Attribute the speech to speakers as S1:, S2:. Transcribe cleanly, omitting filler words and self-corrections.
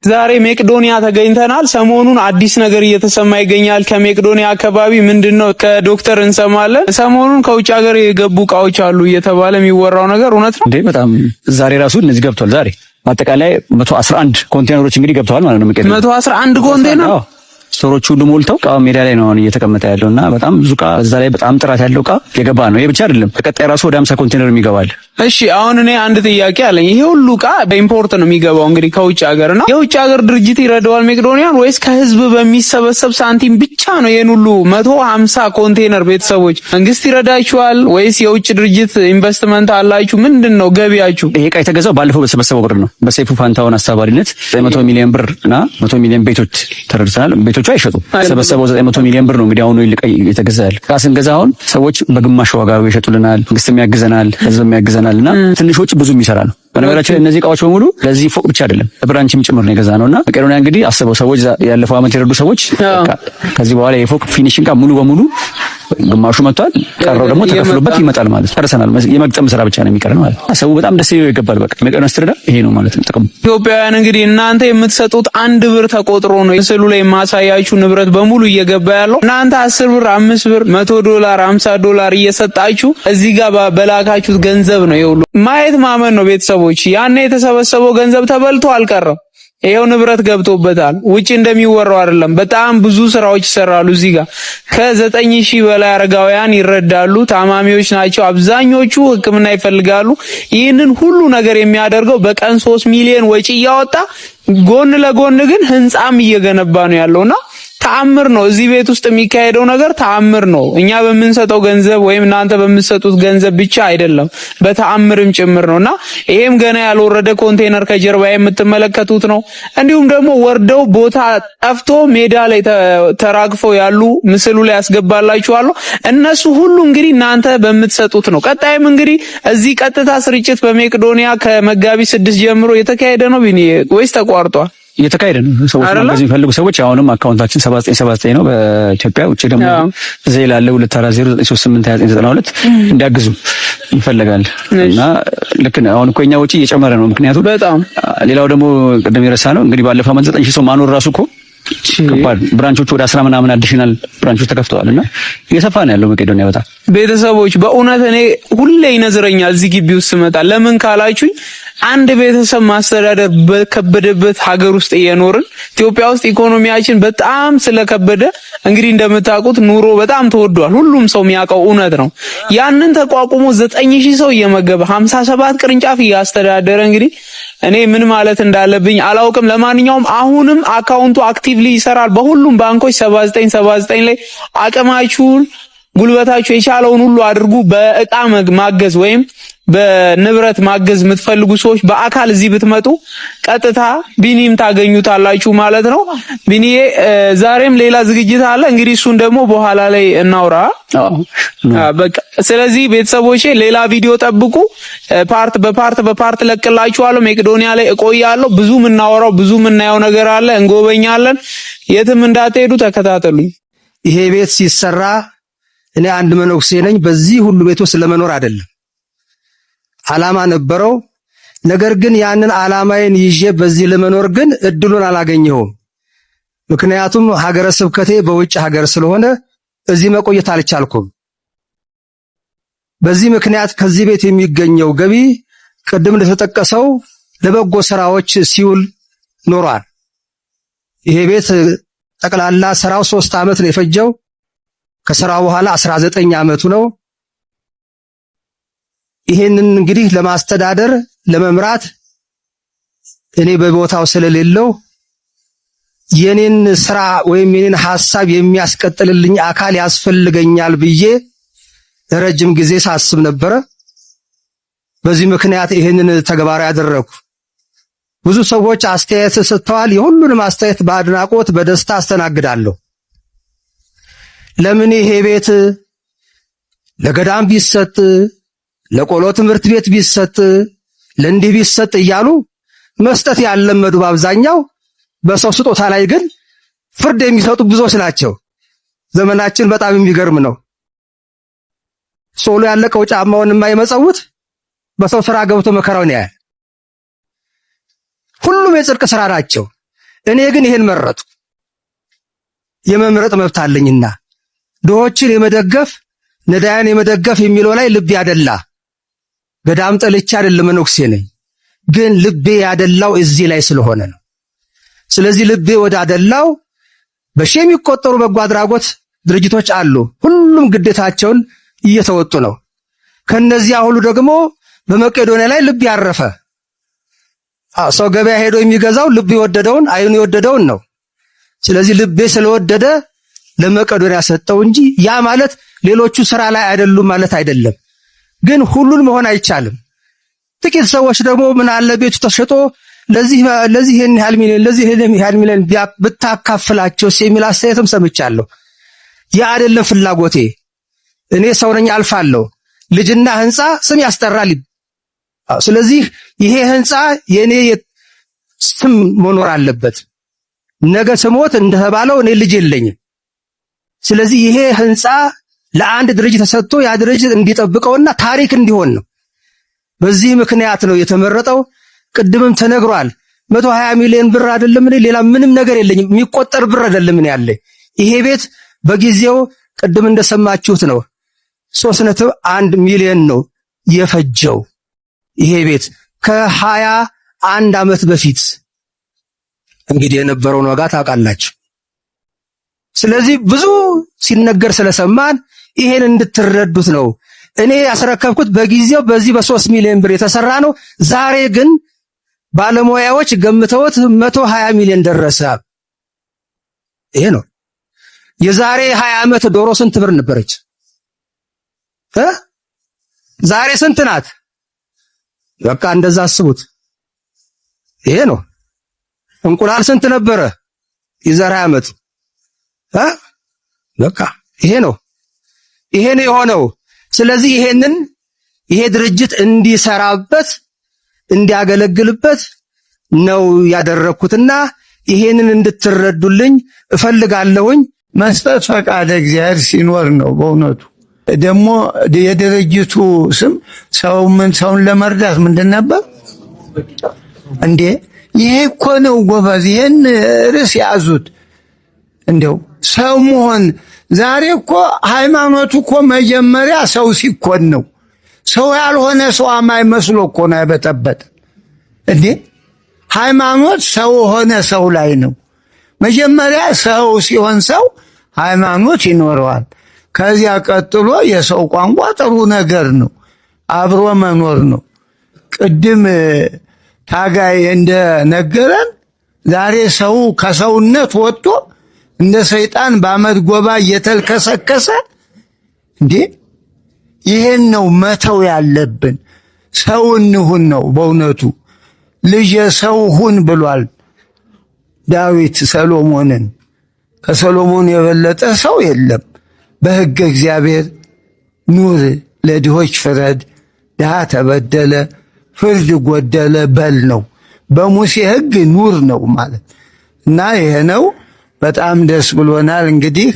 S1: ዛሬ መቄዶንያ ተገኝተናል። ሰሞኑን አዲስ ነገር እየተሰማ ይገኛል። ከመቄዶንያ አካባቢ ምንድነው ከዶክተር እንሰማለን። ሰሞኑን ከውጭ ሀገር የገቡ እቃዎች አሉ እየተባለ የሚወራው ነገር እውነት ነው እንዴ? በጣም
S2: ዛሬ ራሱ እነዚህ ገብቷል። ዛሬ አጠቃላይ 111 ኮንቴነሮች እንግዲህ ገብተዋል ማለት ነው። መቄዶንያ
S1: 111 ኮንቴነር
S2: ስቶሮቹ ሁሉ ሞልተው እቃው ሜዳ ላይ ነው እየተቀመጠ ያለውና በጣም ብዙ እቃ እዛ ላይ በጣም ጥራት ያለው እቃ የገባ ነው። ይሄ ብቻ አይደለም፣ በቀጣይ ራሱ ወደ 50 ኮንቴነር የሚገባል።
S1: እሺ አሁን እኔ አንድ ጥያቄ አለኝ። ይሄ ሁሉ እቃ በኢምፖርት ነው የሚገባው እንግዲህ ከውጭ ሀገርና የውጭ ሀገር ድርጅት ይረዳዋል መቄዶንያን ወይስ ከህዝብ በሚሰበሰብ ሳንቲም ብቻ ነው? ይሄን ሁሉ 150 ኮንቴነር ቤተሰቦች መንግስት ይረዳችኋል ወይስ የውጭ ድርጅት ኢንቨስትመንት አላችሁ? ምንድነው ገቢያችሁ?
S2: ይሄ እቃ የተገዛው ባለፈው በተሰበሰበው ብር ነው። በሰይፉ ፋንታውን አስተባባሪነት 100 ሚሊዮን ብር እና 100 ሚሊዮን ቤቶች ተረድተናል። ቤቶቹ አይሸጡም። የተሰበሰበው 900 ሚሊዮን ብር ነው እንግዲህ አሁን የተገዛ ያለ እቃ ስንገዛ አሁን ሰዎች በግማሽ ዋጋው ይሸጡልናል። መንግስትም ያግዘናል፣ ህዝብም ያግዘናልና ትንሾች ብዙ የሚሰራ ነው። በነገራችን ላይ እነዚህ እቃዎች በሙሉ ለዚህ ፎቅ ብቻ አይደለም ብራንችም ጭምር ነው የገዛነውና መቄዶንያ እንግዲህ አስበው ሰዎች ያለፈው አመት የረዱ ሰዎች ከዚህ በኋላ የፎቅ ፊኒሺንግ ሙሉ በሙሉ ግማሹ መጥቷል። ቀረው ደግሞ ተከፍሎበት ይመጣል ማለት ጨርሰናል። የመግጠም ስራ ብቻ ነው የሚቀረን ማለት ነው። ሰው በጣም ደስ ይለው ይገባል። በቃ መቄዶንያ ስትረዳ ይሄ ነው ማለት ነው ጥቅሙ።
S1: ኢትዮጵያውያን እንግዲህ እናንተ የምትሰጡት 1 ብር ተቆጥሮ ነው ምስሉ ላይ የማሳያችሁ ንብረት በሙሉ እየገባ ያለው። እናንተ 10 ብር፣ 5 ብር፣ $100፣ $50 እየሰጣችሁ እዚህ ጋር በላካችሁት ገንዘብ ነው ይሁሉ ማየት ማመን ነው ቤተሰቦች። ያኔ የተሰበሰበው ገንዘብ ተበልቶ አልቀረም። ይሄው ንብረት ገብቶበታል። ውጪ እንደሚወራው አይደለም። በጣም ብዙ ስራዎች ይሰራሉ። እዚህ ጋር ከ9000 በላይ አረጋውያን ይረዳሉ። ታማሚዎች ናቸው አብዛኞቹ፣ ሕክምና ይፈልጋሉ። ይህንን ሁሉ ነገር የሚያደርገው በቀን 3 ሚሊዮን ወጪ እያወጣ ጎን ለጎን ግን ህንጻም እየገነባ ነው ያለውና ተአምር ነው። እዚህ ቤት ውስጥ የሚካሄደው ነገር ተአምር ነው። እኛ በምንሰጠው ገንዘብ ወይም እናንተ በምትሰጡት ገንዘብ ብቻ አይደለም በተአምርም ጭምር ነውና ይሄም ገና ያልወረደ ኮንቴነር ከጀርባ የምትመለከቱት ነው። እንዲሁም ደግሞ ወርደው ቦታ ጠፍቶ ሜዳ ላይ ተራግፈው ያሉ ምስሉ ላይ ያስገባላችኋለሁ። እነሱ ሁሉ እንግዲህ እናንተ በምትሰጡት ነው። ቀጣይም እንግዲህ እዚህ ቀጥታ ስርጭት በመቄዶንያ ከመጋቢት 6 ጀምሮ የተካሄደ ነው ወይስ ተቋርጧል?
S2: እየተካሄደ ነው። ሰዎች ማገዝ የሚፈልጉ ሰዎች አሁንም አካውንታችን 7979 ነው በኢትዮጵያ ውጪ ደግሞ ዜል አለ 2409382992 እንዲያግዙ ይፈልጋል እና ልክ ነው። አሁን እኮ እኛ ውጪ እየጨመረ ነው። ምክንያቱም በጣም ሌላው ደግሞ ቅድም የረሳ ነው እንግዲህ ባለፈው አመት 9000 ሰው ማኖር ራሱ እኮ ከባድ ብራንቾቹ ወደ 10 ምናምን አዲሽናል ብራንቾች ተከፍተዋልና እየሰፋ ነው ያለው መቄዶንያ። በጣም ቤተሰቦች
S1: በእውነት እኔ ሁሌ ይነዝረኛል እዚህ ግቢ ውስጥ ስመጣ። ለምን ካላችሁኝ አንድ ቤተሰብ ማስተዳደር በከበደበት ሀገር ውስጥ እየኖርን ኢትዮጵያ ውስጥ ኢኮኖሚያችን በጣም ስለከበደ እንግዲህ እንደምታውቁት ኑሮ በጣም ተወዷል። ሁሉም ሰው የሚያውቀው እውነት ነው። ያንን ተቋቁሞ 9000 ሰው እየመገበ 57 ቅርንጫፍ እያስተዳደረ እንግዲህ እኔ ምን ማለት እንዳለብኝ አላውቅም። ለማንኛውም አሁንም አካውንቱ አክቲቭሊ ይሰራል በሁሉም ባንኮች 7979 ላይ አቅማችሁን ጉልበታችሁ የቻለውን ሁሉ አድርጉ። በእቃ ማገዝ ወይም በንብረት ማገዝ የምትፈልጉ ሰዎች በአካል እዚህ ብትመጡ ቀጥታ ቢኒም ታገኙታላችሁ ማለት ነው። ቢኒዬ ዛሬም ሌላ ዝግጅት አለ እንግዲህ እሱን ደግሞ በኋላ ላይ እናውራ። በቃ ስለዚህ ቤተሰቦቼ ሌላ ቪዲዮ ጠብቁ። በፓርት ለቅላችኋለሁ። መቄዶንያ ላይ እቆያለሁ። ብዙ የምናወራው ብዙ የምናየው ነገር አለ። እንጎበኛለን። የትም እንዳትሄዱ ተከታተሉኝ።
S3: ይሄ ቤት ሲሰራ እኔ አንድ መነኩሴ ነኝ። በዚህ ሁሉ ቤት ውስጥ ለመኖር አይደለም ዓላማ ነበረው። ነገር ግን ያንን ዓላማዬን ይዤ በዚህ ለመኖር ግን እድሉን አላገኘሁም። ምክንያቱም ሀገረ ስብከቴ በውጭ ሀገር ስለሆነ እዚህ መቆየት አልቻልኩም። በዚህ ምክንያት ከዚህ ቤት የሚገኘው ገቢ ቅድም እንደተጠቀሰው ለበጎ ስራዎች ሲውል ኖሯል። ይሄ ቤት ጠቅላላ ስራው 3 ዓመት ነው የፈጀው። ከስራው በኋላ 19 ዓመቱ ነው። ይሄንን እንግዲህ ለማስተዳደር ለመምራት እኔ በቦታው ስለሌለው የኔን ስራ ወይም የኔን ሐሳብ የሚያስቀጥልልኝ አካል ያስፈልገኛል ብዬ ለረጅም ጊዜ ሳስብ ነበረ። በዚህ ምክንያት ይሄንን ተግባራዊ ያደረኩ። ብዙ ሰዎች አስተያየት ሰጥተዋል። የሁሉንም አስተያየት በአድናቆት በደስታ አስተናግዳለሁ። ለምን ይሄ ቤት ለገዳም ቢሰጥ ለቆሎ ትምህርት ቤት ቢሰጥ ለእንዲህ ቢሰጥ እያሉ መስጠት ያለመዱ በአብዛኛው በሰው ስጦታ ላይ ግን ፍርድ የሚሰጡ ብዙዎች ናቸው። ዘመናችን በጣም የሚገርም ነው። ሶሎ ያለቀው ጫማውን የማይመጸውት በሰው ስራ ገብቶ መከራውን ያያል። ሁሉም የጽድቅ ስራ ናቸው። እኔ ግን ይሄን መረጥኩ። የመምረጥ መብት አለኝና ድሆችን የመደገፍ ነዳያን የመደገፍ የሚለው ላይ ልቤ ያደላ። ገዳም ጠልቼ አይደለም መነኩሴ ነኝ፣ ግን ልቤ ያደላው እዚህ ላይ ስለሆነ ነው። ስለዚህ ልቤ ወደ አደላው በሺህ የሚቆጠሩ በጎ አድራጎት ድርጅቶች አሉ። ሁሉም ግዴታቸውን እየተወጡ ነው። ከነዚያ ሁሉ ደግሞ በመቄዶንያ ላይ ልብ ያረፈ ሰው ገበያ ሄዶ የሚገዛው ልብ የወደደውን አይኑ የወደደውን ነው። ስለዚህ ልቤ ስለወደደ ለመቄዶንያ ሰጠው እንጂ ያ ማለት ሌሎቹ ስራ ላይ አይደሉም ማለት አይደለም። ግን ሁሉን መሆን አይቻልም። ጥቂት ሰዎች ደግሞ ምን አለ ቤቱ ተሸጦ ለዚህ ይሄን ያህል ሚሊዮን ለዚህ ይሄን ያህል ሚሊዮን ብታካፍላቸው የሚል አስተያየትም ሰምቻለሁ። ያ አይደለም ፍላጎቴ። እኔ ሰው ነኝ፣ አልፋለሁ። ልጅና ህንጻ ስም ያስጠራል። ስለዚህ ይሄ ህንጻ የኔ ስም መኖር አለበት። ነገ ስሞት እንደተባለው እኔ ልጅ የለኝም። ስለዚህ ይሄ ህንጻ ለአንድ ድርጅት ተሰጥቶ ያ ድርጅት እንዲጠብቀውና ታሪክ እንዲሆን ነው። በዚህ ምክንያት ነው የተመረጠው። ቅድምም ተነግሯል። 120 ሚሊዮን ብር አይደለም እኔ ሌላ ምንም ነገር የለኝም። የሚቆጠር ብር አይደለም እኔ ያለኝ። ይሄ ቤት በጊዜው ቅድም እንደሰማችሁት ነው 3.1 ሚሊዮን ነው የፈጀው። ይሄ ቤት ከ21 ዓመት በፊት እንግዲህ የነበረውን ዋጋ ታውቃላችሁ። ስለዚህ ብዙ ሲነገር ስለሰማን ይሄን እንድትረዱት ነው። እኔ ያስረከብኩት በጊዜው በዚህ በ3 ሚሊዮን ብር የተሰራ ነው። ዛሬ ግን ባለሙያዎች ገምተውት 120 ሚሊዮን ደረሰ። ይሄ ነው። የዛሬ 20 ዓመት ዶሮ ስንት ብር ነበረች? ዛሬ ስንት ናት? በቃ እንደዛ አስቡት። ይሄ ነው። እንቁላል ስንት ነበረ የዛሬ ዓመት? በቃ ይሄ ነው። ይሄ ነው የሆነው። ስለዚህ ይሄ ድርጅት እንዲሰራበት እንዲያገለግልበት ነው ያደረኩትና ይሄንን እንድትረዱልኝ እፈልጋለሁኝ።
S4: መስጠት ፈቃደ እግዚአብሔር ሲኖር ነው። በእውነቱ ደግሞ የድርጅቱ ስም ሰውን ለመርዳት ምንድን ነበር እንዴ? ይሄ እኮ ነው ጎበዝ። ይሄን ርዕስ ያዙት። እንደው ሰው መሆን ዛሬ እኮ ሃይማኖቱ እኮ መጀመሪያ ሰው ሲኮን ነው። ሰው ያልሆነ ሰው አማኝ መስሎ እኮ ነው ያበጠበጠ እንዴ። ሃይማኖት ሰው ሆነ ሰው ላይ ነው። መጀመሪያ ሰው ሲሆን ሰው ሃይማኖት ይኖረዋል። ከዚያ ቀጥሎ የሰው ቋንቋ ጥሩ ነገር ነው፣ አብሮ መኖር ነው። ቅድም ታጋይ እንደነገረን ዛሬ ሰው ከሰውነት ወጥቶ እንደ ሰይጣን በአመድ ጎባ እየተልከሰከሰ እንዴ። ይሄን ነው መተው ያለብን። ሰው እንሁን ነው በእውነቱ። ልጅ ሰው ሁን ብሏል ዳዊት ሰሎሞንን። ከሰሎሞን የበለጠ ሰው የለም። በሕገ እግዚአብሔር ኑር፣ ለድሆች ፍረድ፣ ድሃ ተበደለ ፍርድ ጎደለ በል ነው። በሙሴ ሕግ ኑር ነው ማለት እና ይሄ ነው። በጣም ደስ ብሎናል። እንግዲህ